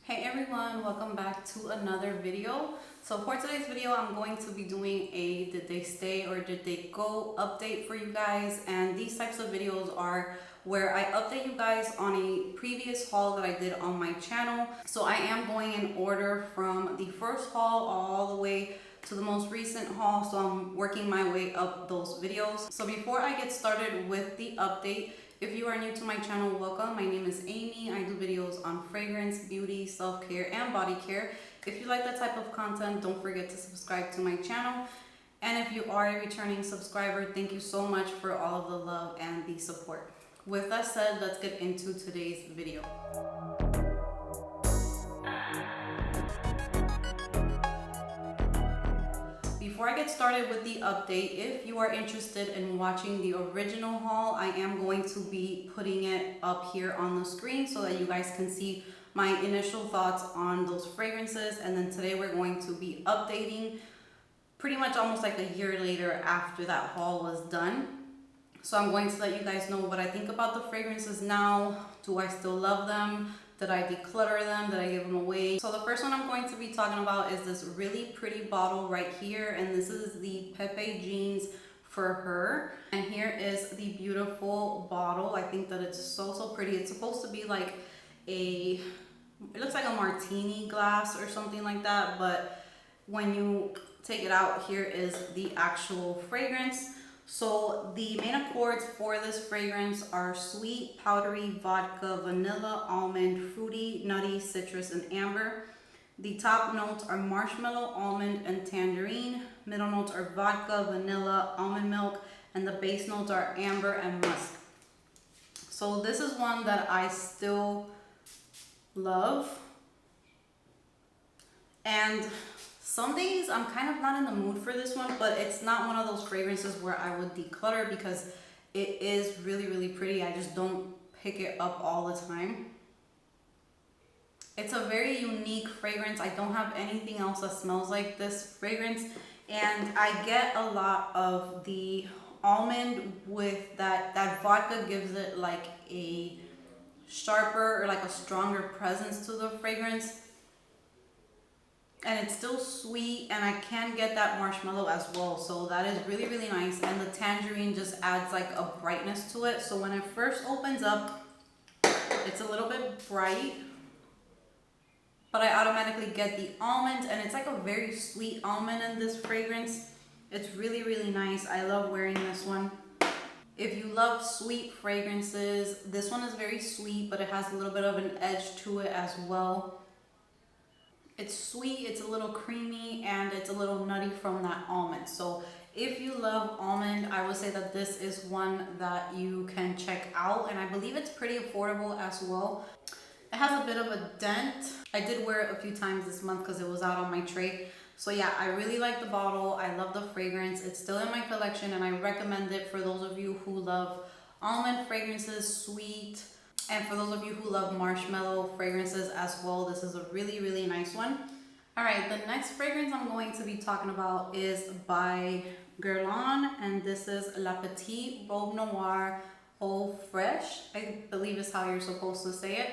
Hey everyone, welcome back to another video. So for today's video, I'm going to be doing a did they stay or did they go update for you guys. And these types of videos are where I update you guys on a previous haul that I did on my channel. So I am going in order from the first haul all the way to the most recent haul. So I'm working my way up those videos. So before I get started with the update, if you are new to my channel, welcome. My name is Amy. I do videos on fragrance, beauty, self-care, and body care. If you like that type of content, don't forget to subscribe to my channel. And if you are a returning subscriber, thank you so much for all of the love and the support. With that said, let's get into today's video. Before I get started with the update, if you are interested in watching the original haul, I am going to be putting it up here on the screen so that you guys can see my initial thoughts on those fragrances. And then today we're going to be updating pretty much almost like a year later after that haul was done. So I'm going to let you guys know what I think about the fragrances now. Do I still love them? Did I declutter them? Did I give them away? So the first one I'm going to be talking about is this really pretty bottle right here. And this is the Pepe Jeans for Her. And here is the beautiful bottle. I think that it's so pretty. It's supposed to be like it looks like a martini glass or something like that. But when you take it out, here is the actual fragrance. So the main accords for this fragrance are sweet, powdery, vodka, vanilla, almond, fruity, nutty, citrus, and amber. The top notes are marshmallow, almond, and tangerine. Middle notes are vodka, vanilla, almond milk, and the base notes are amber and musk. So this is one that I still love. And some days I'm kind of not in the mood for this one, but it's not one of those fragrances where I would declutter because it is really pretty. I just don't pick it up all the time. It's a very unique fragrance. I don't have anything else that smells like this fragrance. And I get a lot of the almond with that vodka gives it like a sharper or like a stronger presence to the fragrance. And it's still sweet, and I can get that marshmallow as well, so that is really nice. And the tangerine just adds like a brightness to it. So when it first opens up, it's a little bit bright, but I automatically get the almond, and it's like a very sweet almond in this fragrance. It's really nice. I love wearing this one. If you love sweet fragrances, this one is very sweet, but it has a little bit of an edge to it as well. It's sweet, it's a little creamy, and it's a little nutty from that almond. So if you love almond, I would say that this is one that you can check out. And I believe it's pretty affordable as well. It has a bit of a dent. I did wear it a few times this month because it was out on my tray. So yeah, I really like the bottle. I love the fragrance. It's still in my collection, and I recommend it for those of you who love almond fragrances, sweet. And for those of you who love marshmallow fragrances as well, this is a really nice one. All right, the next fragrance I'm going to be talking about is by Guerlain, and this is La Petite Robe Noire Eau Fraîche. I believe is how you're supposed to say it.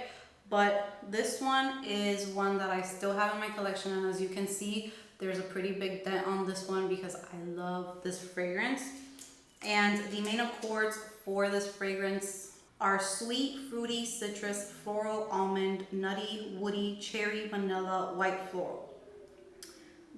But this one is one that I still have in my collection, and as you can see, there's a pretty big dent on this one because I love this fragrance. And the main accords for this fragrance are sweet, fruity, citrus, floral, almond, nutty, woody, cherry, vanilla, white floral.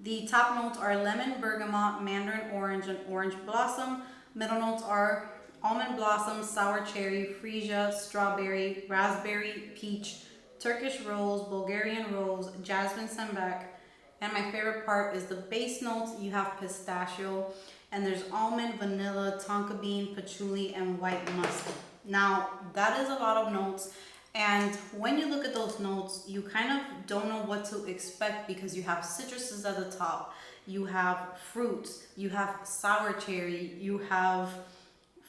The top notes are lemon, bergamot, mandarin orange, and orange blossom. Middle notes are almond blossom, sour cherry, freesia, strawberry, raspberry, peach, Turkish rose, Bulgarian rose, jasmine sambac. And my favorite part is the base notes. You have pistachio, and there's almond, vanilla, tonka bean, patchouli, and white musk. Now, that is a lot of notes, and when you look at those notes, you kind of don't know what to expect because you have citruses at the top, you have fruits, you have sour cherry, you have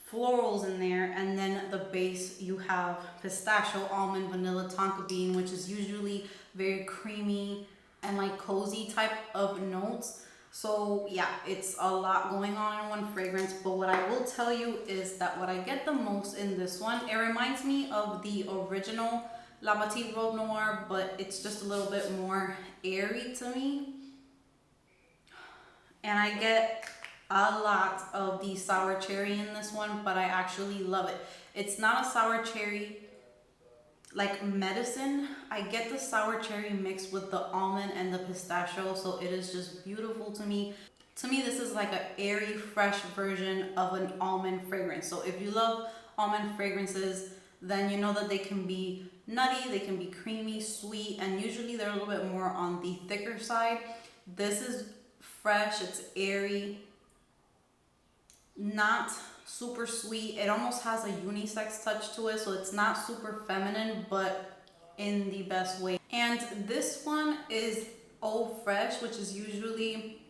florals in there, and then the base, you have pistachio, almond, vanilla, tonka bean, which is usually very creamy and like cozy type of notes. So yeah, it's a lot going on in one fragrance, but what I will tell you is that what I get the most in this one, it reminds me of the original La Petite Robe Noir, but it's just a little bit more airy to me. And I get a lot of the sour cherry in this one, but I actually love it. It's not a sour cherry like medicine. I get the sour cherry mixed with the almond and the pistachio, so it is just beautiful to me. To me, this is like an airy, fresh version of an almond fragrance. So if you love almond fragrances, then you know that they can be nutty, they can be creamy, sweet, and usually they're a little bit more on the thicker side. This is fresh, it's airy, not super sweet. It almost has a unisex touch to it, so it's not super feminine, but in the best way. And this one is Eau Fresh, which is usually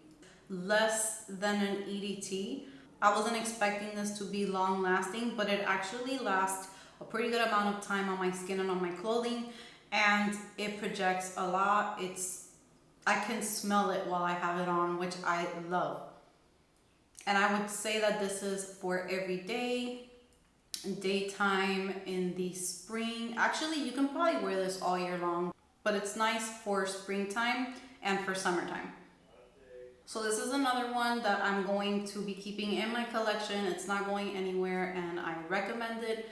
less than an EDT. I wasn't expecting this to be long lasting, but it actually lasts a pretty good amount of time on my skin and on my clothing, and it projects a lot. I can smell it while I have it on, which I love. And I would say that this is for every day, daytime, in the spring. Actually, you can probably wear this all year long, but it's nice for springtime and for summertime. So this is another one that I'm going to be keeping in my collection. It's not going anywhere and I recommend it,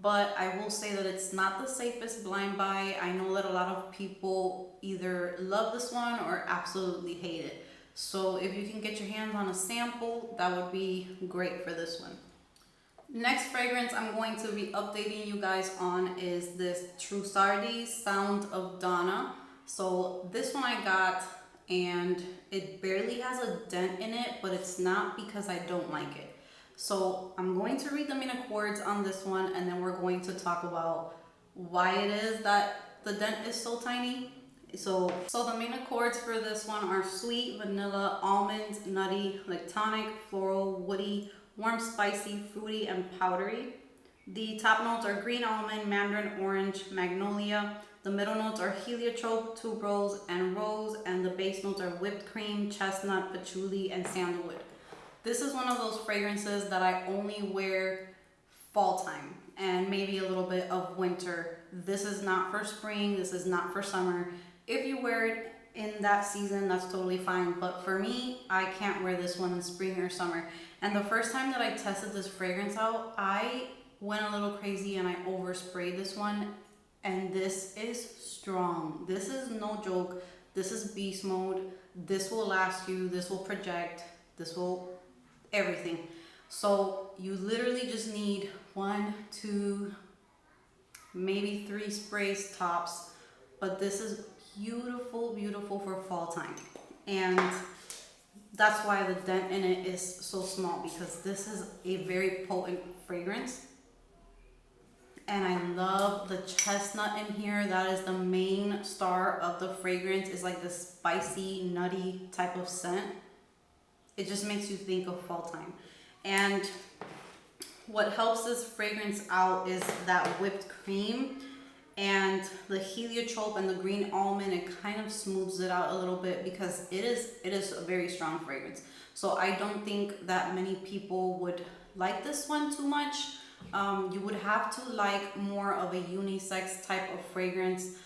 but I will say that it's not the safest blind buy. I know that a lot of people either love this one or absolutely hate it. So if you can get your hands on a sample, that would be great for this one. Next fragrance I'm going to be updating you guys on is this Trussardi Sound of Donna. So this one I got, and it barely has a dent in it, but it's not because I don't like it. So I'm going to read the main accords on this one, and then we're going to talk about why it is that the dent is so tiny. So the main accords for this one are sweet, vanilla, almond, nutty, lactonic, floral, woody, warm, spicy, fruity, and powdery. The top notes are green almond, mandarin orange, magnolia. The middle notes are heliotrope, tuberose, and rose, and the base notes are whipped cream, chestnut, patchouli, and sandalwood. This is one of those fragrances that I only wear fall time and maybe a little bit of winter. This is not for spring, this is not for summer. If you wear it in that season, that's totally fine. But for me, I can't wear this one in spring or summer. And the first time that I tested this fragrance out, I went a little crazy and I oversprayed this one. And this is strong. This is no joke. This is beast mode. This will last you. This will project. This will everything. So you literally just need 1, 2, maybe 3 sprays tops. But this is beautiful, beautiful for fall time. And that's why the dent in it is so small, because this is a very potent fragrance. And I love the chestnut in here. That is the main star of the fragrance. It's like this spicy, nutty type of scent. It just makes you think of fall time. And what helps this fragrance out is that whipped cream and the heliotrope and the green almond. It kind of smooths it out a little bit because it is a very strong fragrance. So I don't think that many people would like this one too much. You would have to like more of a unisex type of fragrance.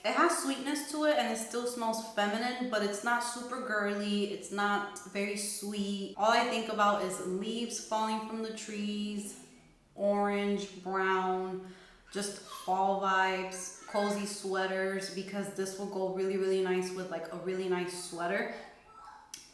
It has sweetness to it and it still smells feminine, but it's not super girly. It's not very sweet. All I think about is leaves falling from the trees, orange, brown, just fall vibes, cozy sweaters, because this will go really, really nice with like a really nice sweater.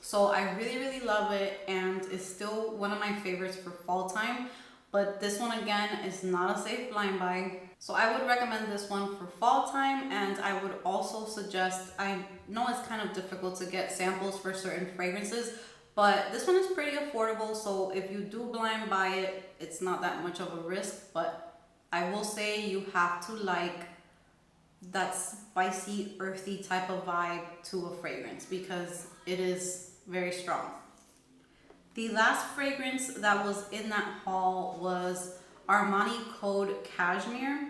So I really, really love it, and it's still one of my favorites for fall time. But this one again is not a safe blind buy. So I would recommend this one for fall time, and I would also suggest, I know it's kind of difficult to get samples for certain fragrances, but this one is pretty affordable. So if you do blind buy it, it's not that much of a risk, but I will say you have to like that spicy, earthy type of vibe to a fragrance because it is very strong. The last fragrance that was in that haul was Armani Code Cashmere,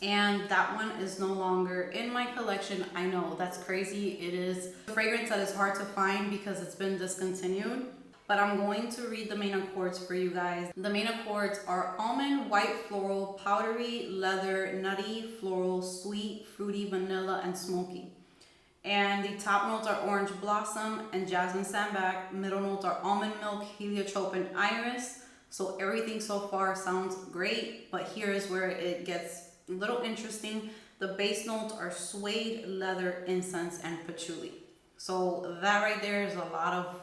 and that one is no longer in my collection. I know, that's crazy. It is a fragrance that is hard to find because it's been discontinued, but I'm going to read the main accords for you guys. The main accords are almond, white floral, powdery, leather, nutty, floral, sweet, fruity, vanilla, and smoky. And the top notes are orange blossom and jasmine sambac. Middle notes are almond milk, heliotrope, and iris. So everything so far sounds great, but here is where it gets a little interesting. The base notes are suede, leather, incense, and patchouli. So that right there is a lot of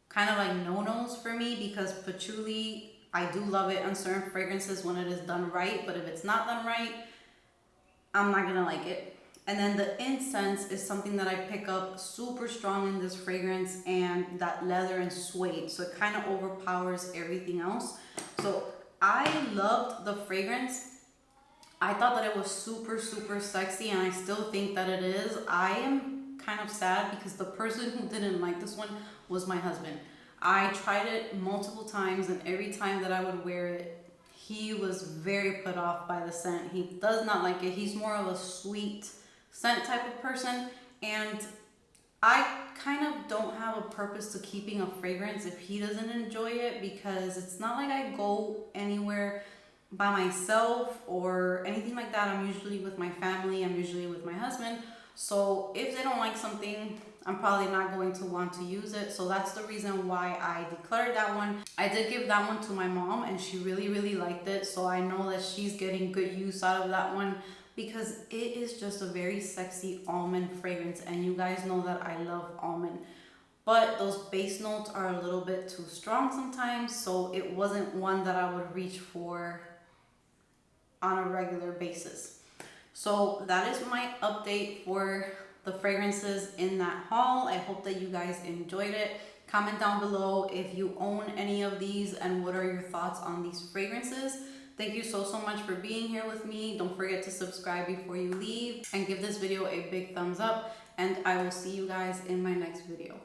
kind of like no-nos for me, because patchouli, I do love it on certain fragrances when it is done right, but if it's not done right, I'm not gonna like it. And then the incense is something that I pick up super strong in this fragrance, and that leather and suede, so it kind of overpowers everything else. So I loved the fragrance. I thought that it was super, super sexy, and I still think that it is. I am kind of sad because the person who didn't like this one was my husband. I tried it multiple times, and every time that I would wear it, he was very put off by the scent. He does not like it. He's more of a sweet scent type of person, and I kind of don't have a purpose to keeping a fragrance if he doesn't enjoy it, because it's not like I go anywhere by myself or anything like that. I'm usually with my family, I'm usually with my husband. So if they don't like something, I'm probably not going to want to use it. So that's the reason why I declared that one. I did give that one to my mom, and she really, really liked it. So I know that she's getting good use out of that one, because it is just a very sexy almond fragrance, and you guys know that I love almond. But those base notes are a little bit too strong sometimes, so it wasn't one that I would reach for on a regular basis. So that is my update for the fragrances in that haul. I hope that you guys enjoyed it. Comment down below if you own any of these and what are your thoughts on these fragrances. Thank you so much for being here with me. Don't forget to subscribe before you leave, and give this video a big thumbs up, and I will see you guys in my next video.